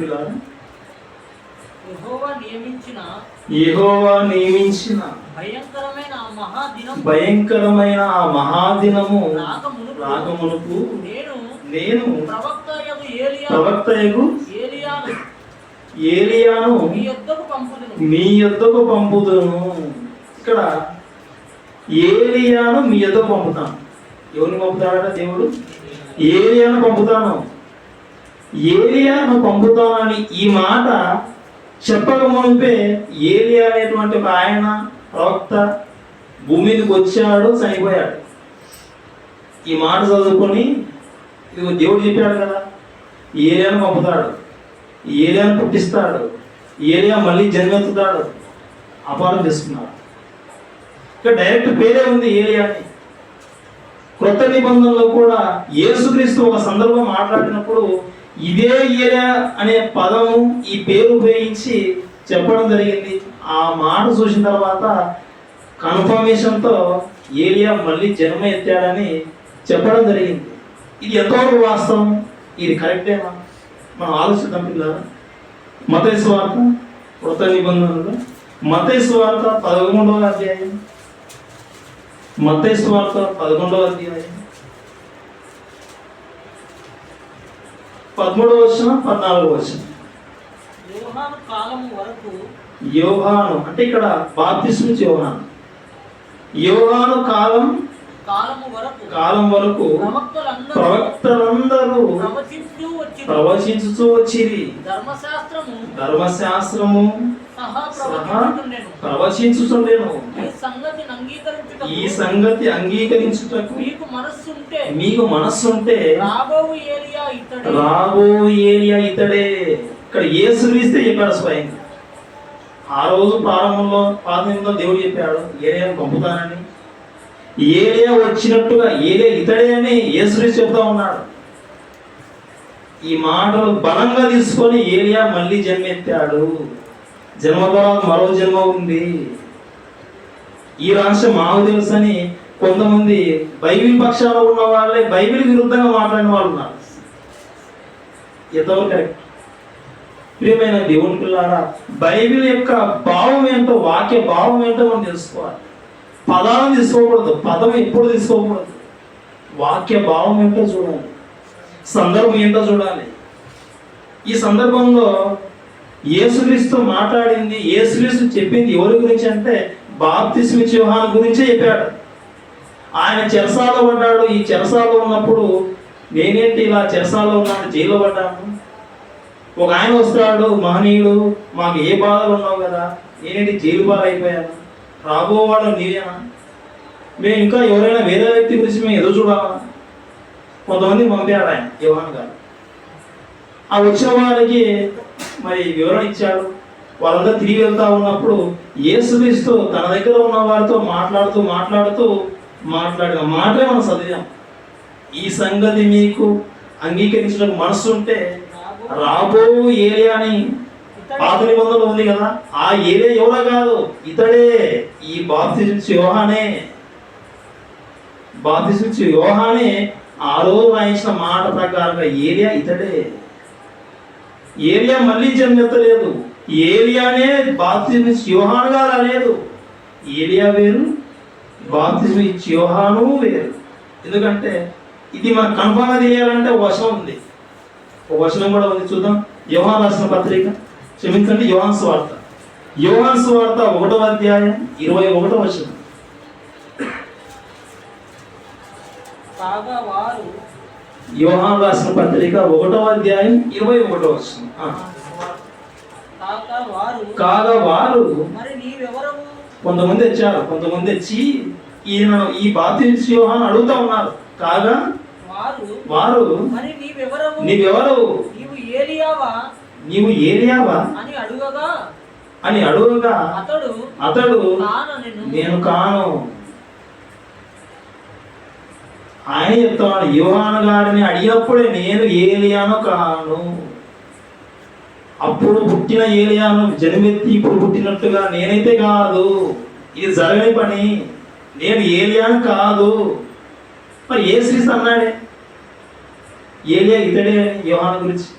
యెహోవా నియమించిన భయంకరమైన ఆ మహాదినము రాకమునుపు నేను ప్రవక్తయగు ఏలియాను మీ యొద్దకు పంపుదును. ఇక్కడ ఏలియాను మీ యొద్దకు పంపుతాను. ఎవరిని పంపుతాడట దేవుడు? ఏలియాను పంపుతాను. ఏలియాను పంపుతానని ఈ మాట చెప్పక మునిపే ఏలియా అనేటువంటి ఒక ఆయన ప్రవక్త భూమి మీదకి వచ్చాడు, చనిపోయాడు. ఈ మాట చదువుకొని ఇది దేవుడు చెప్పాడు కదా, ఏలియాను పంపుతాడు, ఏలియాను పుట్టిస్తాడు, ఏలియా మళ్ళీ జన్మెత్తుతాడు. అపారం చేసుకున్నాడు. ఇక్కడ డైరెక్ట్ పేరే ఉంది ఏలియా అని. కొత్త నిబంధనలో కూడా యేసుక్రీస్తు ఒక సందర్భం మాట్లాడినప్పుడు ఇదే ఏలియా అనే పదము, ఈ పేరు ఉపయోగించి చెప్పడం జరిగింది. ఆ మాట చూసిన తర్వాత కన్ఫర్మేషన్తో ఏలియా మళ్ళీ జన్మ ఎత్తాడని చెప్పడం జరిగింది. ఇది ఎంతవరకు వాస్తవం? ఇది కరెక్టేనా? మనం ఆలోచిద్దాం పిల్లలు. మత్తయి సువార్త కొత్త నిబంధనలో మత్తయి సువార్త 11వ అధ్యాయం. మత్తయి సువార్త 11వ అధ్యాయం 13వ వచనం 14వ వచనం. యోహాను అంటే ఇక్కడ బాప్తిస్మ యోహాను. యోహాను కాలం వరకు ప్రవక్తలందరూ ప్రవచించుతూ వచ్చిరి. ధర్మశాస్త్రము ప్రవచించుచుండెను. ఈ సంగతి అంగీకరించుటకు మీకు మనస్సుంటే రాబో ఏలియా ఇతడే. ఇక్కడ యేసుక్రీస్తే చెప్పాడు స్వయంగా. ఆ రోజు ప్రారంభంలో పాదంలో దేవుడు చెప్పాడు ఏలియాను పంపుతానని. ఏలియా వచ్చినట్టుగా ఏలియా ఇతడే అని యేసుక్రీస్తు చెప్తా ఉన్నాడు. ఈ మాటలు బలంగా తీసుకొని ఏలియా మళ్ళీ జన్మెత్తాడు. జన్మ తర్వాత మరో జన్మ ఉంది. ఈ రహస్యం మాకు తెలుసు అని కొంతమంది బైబిల్ పక్షాలు ఉన్న వాళ్ళే బైబిల్ విరుద్ధంగా మాట్లాడిన వాళ్ళు ఉన్నారు. ఎంతవరకు కరెక్ట్? ప్రియమైన దేవుని పిల్లారా, బైబిల్ యొక్క భావం ఏంటో, వాక్య భావం ఏంటో మనం తెలుసుకోవాలి. పదాలను తీసుకోకూడదు, పదం ఎప్పుడు తీసుకోకూడదు. వాక్య భావం ఏంటో చూడాలి, సందర్భం ఏంటో చూడాలి. ఈ సందర్భంలో యేసుక్రీస్తు మాట్లాడింది, యేసుక్రీస్తు చెప్పింది ఎవరి గురించి అంటే బాప్తిస్మ యోహాను గురించే చెప్పాడు. ఆయన చెరసాలో పడ్డాడు. ఈ చెరసాలో ఉన్నప్పుడు నేనేంటి ఇలా చెరసాలో ఉన్నాను, జైల్లో పడ్డాను. ఒక ఆయన వస్తాడు, మహనీయుడు, మాకు ఏ బాధలు ఉన్నావు కదా, నేనేంటి జైలు బాధ అయిపోయాను, రాబోవాడు నీవేనా, మేము ఇంకా ఎవరైనా వేరే వ్యక్తి గురించి మేము ఎదురు చూడాలా. కొంతమంది పంపాడు ఆయన యోహాను గారు. ఆ వచ్చిన వారికి మరి వివరణ ఇచ్చాడు. వాళ్ళంతా తిరిగి వెళ్తా ఉన్నప్పుడు యేసుక్రీస్తు తన దగ్గర ఉన్న వారితో మాట్లాడిన మాటే మనం చదివాం. ఈ సంగతి మీకు అంగీకరించడానికి మనసు ఉంటే రాబో ఏలియా అని పాత నిబంధనలు ఉంది కదా, ఆ ఏలియా ఎవరో కాదు, ఇతడే, ఈ బాప్తిస్మిచ్చే యోహానే ఆ రోజు రాయించిన మాట ప్రకారంగా ఏలియా ఇతడే. ఏలియా మళ్ళీ జన్మెత్తలేదు. ఏలియానే బాప్తిస్మిచ్చే యోహానుగా రాలేదు. ఏలియా వేరు, బాప్తిస్మిచ్చే యోహాను వేరు. ఎందుకంటే ఇది మనకు కన్ఫర్మ్గా తెలియాలంటే ఒక వచనం ఉంది, ఒక వచనం కూడా ఉంది, చూద్దాం. యోహాను రాసిన పత్రిక, క్షమించండి, యోహాను సువార్త 1వ అధ్యాయం 21వ వచనం. కాగా వారు యోహాను రాసిన పత్రిక 1వ అధ్యాయం 21వ వచనం. కాగా వారు మరి నీవెవరవు? కొంతమంది వచ్చారు, కొంతమంది వచ్చి ఈయన ఈ బాప్తిస్మిచ్చే యోహాను అడుగుతా ఉన్నారు. కాగా వారు మరి నీవెవరవు? నీవు ఏలియావా అని అడుగగా అతడు నేను కాను. ఆయన చెప్తాడు, యోహాను గారిని అడిగినప్పుడే నేను ఏలియాను కాను. అప్పుడు పుట్టిన ఏలియాను జన్మెత్తి ఇప్పుడు పుట్టినట్టుగా నేనైతే కాదు, ఇది జరగని పని, నేను ఏలియాను కాదు. మరి యేసుక్రీస్తు అన్నాడే ఏలియా ఇతడే యోహాను గురించి,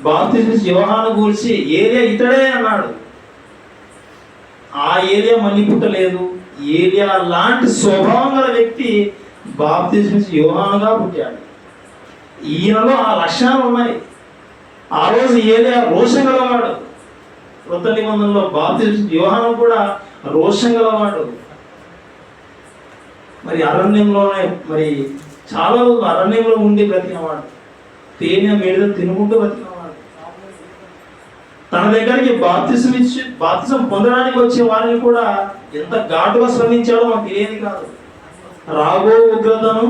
బాప్తిస్మిచ్చే యోహాను గురించి ఏలియా ఇతడే అన్నాడు. ఆ ఏలియా మళ్ళీ పుట్టలేదు. ఏలియా లాంటి స్వభావం గల వ్యక్తి బాప్తిస్మిచ్చే యోహానుగా పుట్టాడు. ఈయనలో ఆ లక్షణాలు ఉన్నాయి. ఆ రోజు ఏలియా రోషం గలవాడు. కృత నిబంధనలో బాప్తిస్మిచ్చే యోహాను కూడా రోషం గలవాడు. మరి అరణ్యంలోనే మరి చాలా రోజులు అరణ్యంలో ఉండి బ్రతికినవాడు. తేనె మేడ తినుకుంటూ బ్రతికినవాడు. తన దగ్గరికి బాప్తిజం పొందడానికి వచ్చే వారిని కూడా ఎంత ఘాటుగా శ్రమించాడో మనకు తెలియదు కాదు. రాబో ఉగ్రతను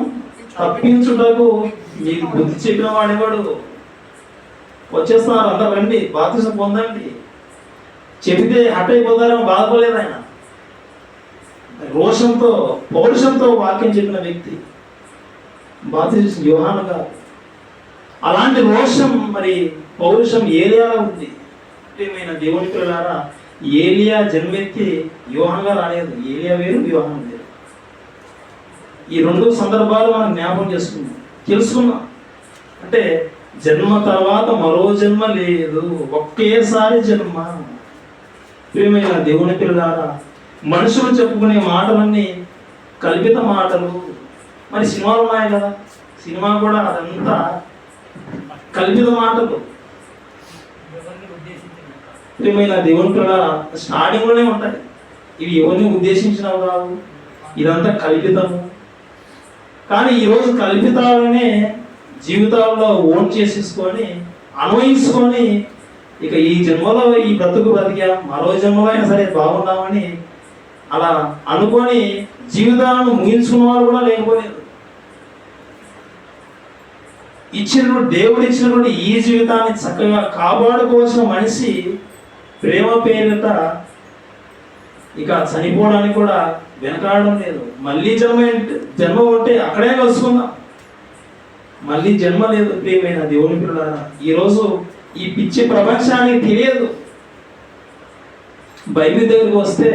తప్పించుటకు మీకు బుద్ధి చెప్పిన వాడేవాడు. వచ్చేస్తున్నారు, అంతా రండి, బాప్తిజం పొందండి చెబితే హట్ అయిపోతారని బాధపడలేదు ఆయన. రోషంతో పౌరుషంతో వాక్యం చెప్పిన వ్యక్తి బాప్తిస్మిచ్చే యోహాను గారు. అలాంటి రోషం మరి పౌరుషం ఏలియాలో ఉంది. ప్రియమైన దేవుని పిల్లలారా, ఏలియా జన్మెత్తి యోహానుగా రాలేదు. ఏలియా వేరు, యోహాను వేరు. ఈ రెండు సందర్భాలు మనం జ్ఞాపకం తెలుసుకున్నాం. అంటే జన్మ తర్వాత మరో జన్మ లేదు, ఒకేసారి జన్మ. ప్రియమైన దేవుని పిల్లలారా, మనుషులు చెప్పుకునే మాటలన్నీ కల్పిత మాటలు. మరి సినిమాలు ఉన్నాయి కదా, సినిమా కూడా అదంతా కల్పిత మాటలు. ప్రియమైన దేవుని పిల్లలారా, స్టార్టింగ్లోనే ఉంటాయి ఇవి, ఎవరిని ఉద్దేశించినవి కావు, ఇదంతా కల్పితము. కానీ ఈరోజు కల్పితాలనే జీవితాల్లో ఓన్ చేసేసుకొని అన్వయించుకొని ఇక ఈ జన్మలో ఈ బ్రతుకు బ్రతికా, మరో జన్మలో అయినా సరే బాగున్నామని అలా అనుకొని జీవితాలను ముగించుకున్న వాళ్ళు కూడా లేకపోలేదు. దేవుడు ఇచ్చినటువంటి ఈ జీవితాన్ని చక్కగా కాపాడుకోవాల్సిన మనిషి ప్రేమ పేరిట ఇక చనిపోవడానికి కూడా వెనకాడడం లేదు. మళ్ళీ జన్మ ఉంటే అక్కడే కలుసుకుందాం, మళ్ళీ జన్మ లేదు. ప్రియమైన దేవుని పిల్లలారా, ఈరోజు ఈ పిచ్చి ప్రపంచానికి తెలియదు. బైబిల్ దగ్గరికి వస్తే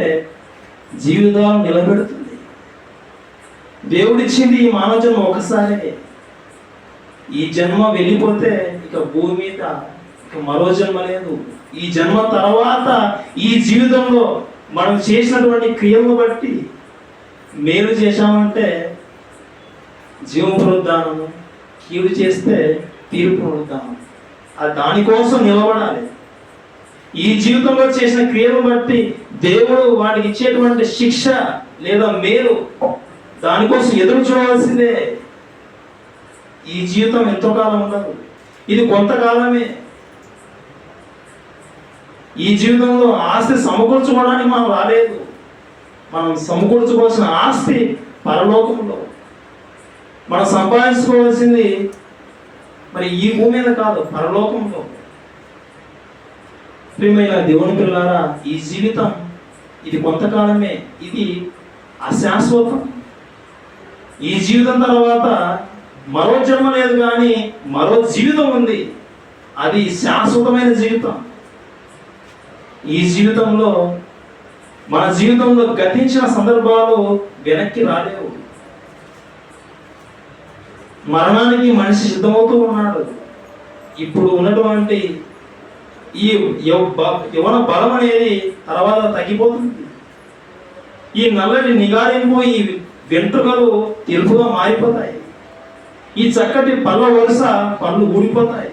జీవితాలు నిలబెడుతుంది. దేవుడిచ్చింది ఈ మానవ జన్మ ఒకసారి. ఈ జన్మ వెళ్ళిపోతే ఇక భూమి మీద ఇక మరో జన్మ లేదు. ఈ జన్మ తర్వాత ఈ జీవితంలో మనం చేసినటువంటి క్రియలను బట్టి మేలు చేశామంటే జీవం పునరుద్ధానము, కీడు చేస్తే తీర్పు పునరుద్ధానం. దానికోసం నిలబడాలి. ఈ జీవితంలో చేసిన క్రియలను బట్టి దేవుడు వాడికి ఇచ్చేటువంటి శిక్ష లేదా మేలు దానికోసం ఎదురు చూడవలసిందే. ఈ జీవితం ఎంతో కాలం ఉండదు, ఇది కొంతకాలమే. ఈ జీవితంలో ఆస్తి సమకూర్చుకోవడానికి మనం రాలేదు. మనం సమకూర్చుకోవాల్సిన ఆస్తి పరలోకంలో. మనం సంపాదించుకోవాల్సింది మరి ఈ భూమి మీద కాదు, పరలోకంలో. ప్రియమైన దేవుని పిల్లారా, ఈ జీవితం ఇది కొంతకాలమే, ఇది అశాశ్వతం. ఈ జీవితం తర్వాత మరో జన్మ లేదు, కానీ మరో జీవితం ఉంది, అది శాశ్వతమైన జీవితం. ఈ జీవితంలో మన జీవితంలో గతించిన సందర్భాలు వెనక్కి రాలేవు. మరణానికి మనిషి సిద్ధమవుతూ ఉన్నాడు. ఇప్పుడు ఉన్నటువంటి ఈ యవన బలం అనేది తర్వాత తగ్గిపోతుంది. ఈ నల్లటి నిగారింపు, ఈ వెంట్రుకలు తెలుపుగా మారిపోతాయి. ఈ చక్కటి పళ్ళ వరుస పళ్ళు ఊడిపోతాయి.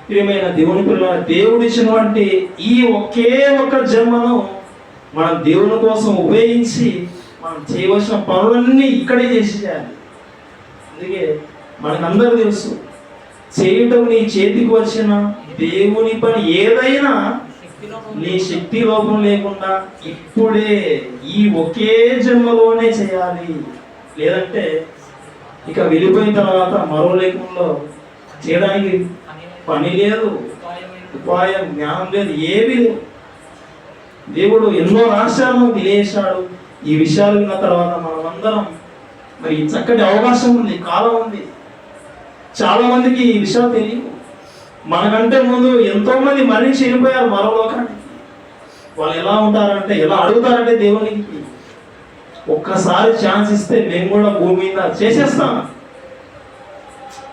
ప్రియమైన దేవుని పిల్లల, దేవుడిచ్చినటువంటి ఈ ఒకే ఒక్క జన్మను మనం దేవుని కోసం ఉపయోగించి మనం చేయవలసిన పనులన్నీ ఇక్కడే చేసేయాలి. అందుకే మనకందరూ తెలుసు, చేయటం నీ చేతికి వచ్చిన దేవుని పని ఏదైనా నీ శక్తి లోపం లేకుండా ఇప్పుడే ఈ ఒకే జన్మలోనే చేయాలి. లేదంటే ఇక వెళ్ళిపోయిన తర్వాత మరో లేకుండా చేయడానికి పని లేదు, ఉపాయం, జ్ఞానం లేదు, ఏమీ లేదు. దేవుడు ఎన్నో రాష్ట్రాలను తెలియజేశాడు. ఈ విషయాలు విన్న తర్వాత మనమందరం మరి చక్కటి అవకాశం ఉంది, కాలం ఉంది. చాలా మందికి ఈ విషయాలు తెలియదు. మనకంటే ముందు ఎంతో మంది మరణించి వెళ్ళిపోయారు మరో లోకానికి. వాళ్ళు ఎలా ఉంటారంటే, ఎలా అడుగుతారంటే దేవునికి ఒక్కసారి ఛాన్స్ ఇస్తే మేము కూడా భూమి మీద చేసేస్తాం.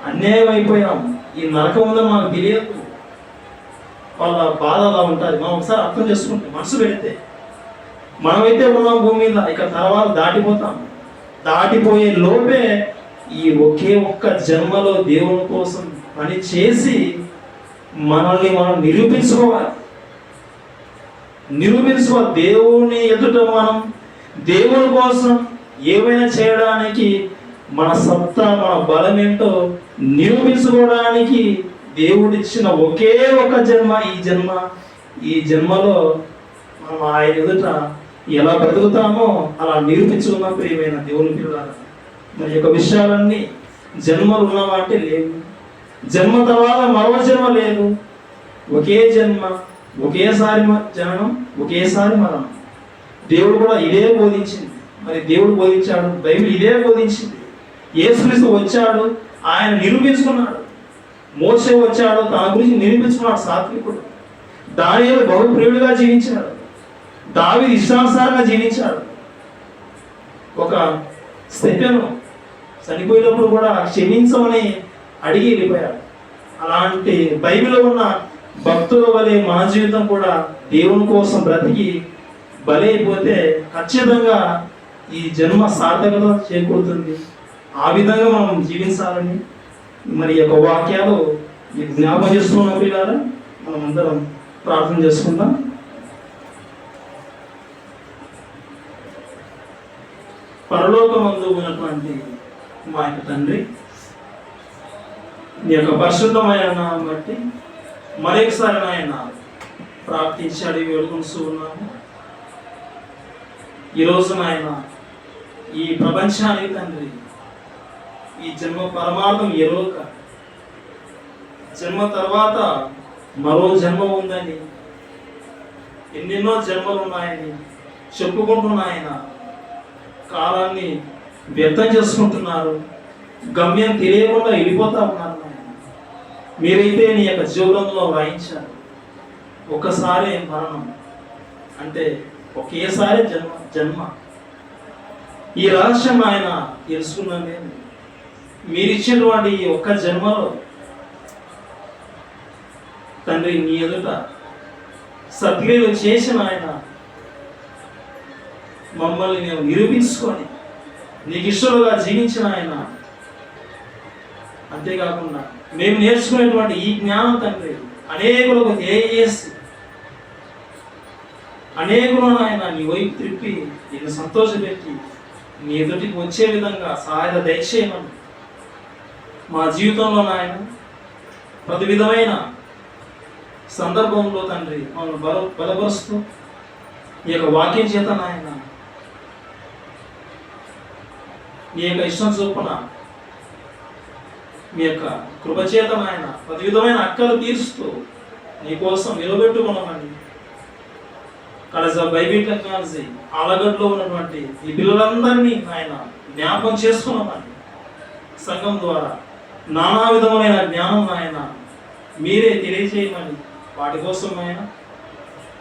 అన్యాయం అయిపోయాం, ఈ నరకం ఉందని మనకు తెలియదు. వాళ్ళ బాధ అలా ఉంటుంది. మనం ఒకసారి అర్థం చేసుకుంటే, మనసు పెడితే, మనమైతే ఉన్నాం భూమి మీద, ఇక తర్వాత దాటిపోతాం. దాటిపోయే లోపే ఈ ఒకే ఒక్క జన్మలో దేవుని కోసం పని చేసి మనల్ని మనం నిరూపించుకోవాలి. దేవుని ఎదుట మనం దేవుని కోసం ఏమైనా చేయడానికి మన సత్తా, మన బలం ఏంటో నిరూపించుకోవడానికి దేవుడిచ్చిన ఒకే ఒక జన్మ ఈ జన్మలో మనం ఆయన ఎదుట ఎలా బ్రతుకుతామో అలా నిరూపించుకున్నాం. ప్రియమైన దేవుని పిల్లలు, మరి యొక్క విషయాలన్నీ జన్మలు ఉన్నావా అంటే లేవు. జన్మ తర్వాత మరో జన్మ లేదు. ఒకే జన్మ, ఒకేసారి జననం, ఒకేసారి మరణం. దేవుడు కూడా ఇదే బోధించింది. మరి దేవుడు బోధించాడు, బైబిల్ ఇదే బోధించింది. యేసుక్రీస్తు వచ్చాడు, ఆయన నిరూపించుకున్నాడు. మోషే వచ్చాడు, తన గురించి నిరూపించుకున్నాడు, సాత్వికుడు. దానియేలు బహుప్రియుడిగా జీవించాడు. దావీదు ఇష్టానుసారంగా జీవించాడు. ఒక స్టెఫెను చనిపోయినప్పుడు కూడా క్షమించమని అడిగి వెళ్ళిపోయాడు. అలాంటి బైబిల్లో ఉన్న భక్తుల వలె మన జీవితం కూడా దేవుని కోసం బ్రతికి బలైపోతే ఖచ్చితంగా ఈ జన్మ సార్థకత చేకూరుతుంది. ఆ విధంగా మనం జీవించాలని మరి యొక్క వాక్యాలు జ్ఞాపకం చేస్తున్న పిల్లల మనం అందరం ప్రార్థన చేసుకుందాం. పరలోకమందు ఉన్నటువంటి మా యొక్క తండ్రి, నీ యొక్క పరిశుద్ధమైన నామం బట్టి మరొకసారి నాయన ప్రార్థించి అడిగి వేడుకొంటూ ఉన్నాము. ఈరోజు నాయన ఈ ప్రపంచానికి తండ్రి ఈ జన్మ పరమార్థం ఎరుక, జన్మ తర్వాత మరో జన్మ ఉందని, ఎన్నెన్నో జన్మలు ఉన్నాయని చెప్పుకుంటున్నాయన కాలాన్ని వ్యర్థం చేసుకుంటున్నారు. గమ్యం తెలియకుండా వెళ్ళిపోతా ఉన్నారు. మీరైతే నీ యొక్క జీవనంలో వ్రాయించారు, ఒకసారి మరణం అంటే ఒకేసారి జన్మ. ఈ రహస్యం ఆయన తెలుసుకున్నాను నేను. మీరిచ్చినటువంటి ఈ ఒక్క జన్మలో తండ్రి నీ ఎదుట సత్క్రియలు చేసిన ఆయన మమ్మల్ని మేము నిరూపించుకొని నీకు ఇష్టలుగా జీవించిన ఆయన. అంతేకాకుండా మేము నేర్చుకునేటువంటి ఈ జ్ఞానం తండ్రి అనేకులకు తెలియజేసి అనేకులను ఆయన నీ వైపు త్రిప్పి నిన్ను సంతోషపెట్టి నీ ఎదుటికి వచ్చే విధంగా సహాయత దయచేయమని మా జీవితంలో నాయన ప్రతి విధమైన సందర్భంలో తండ్రి మమ్మల్ని బలపరుస్తూ ఈ యొక్క వాక్యం చేత నాయన మీ యొక్క ఇష్టం చొప్పున మీ యొక్క కృపచేత నాయన ప్రతి విధమైన అక్కలు తీరుస్తూ నీ కోసం నిలబెట్టుకున్నామని కలస బైబిల్ టెక్నాలజీ ఆలగడ్లో ఉన్నటువంటి ఈ పిల్లలందరినీ ఆయన జ్ఞాపకం చేసుకున్నామని సంఘం ద్వారా నానా విధమైన జ్ఞానం ఆయన మీరే తెలియజేయమని వాటి కోసం ఆయన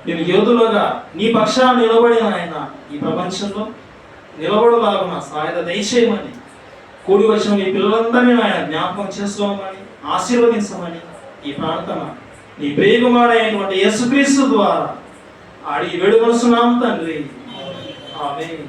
మేము యోధులుగా నీ పక్షాన నిలబడిన ఆయన ఈ ప్రపంచంలో నిలబడలాగున సహాయత దయచేయమని కూడి వచ్చిన మీ పిల్లలందరినీ ఆయన జ్ఞాపకం చేసుకోమని ఆశీర్వదించమని ఈ ప్రార్థన నీ ప్రియకుమారైనటువంటి యేసుక్రీస్తు ద్వారా ఆడి వేడుకొనుచున్నాం తండ్రి ఆమేన్.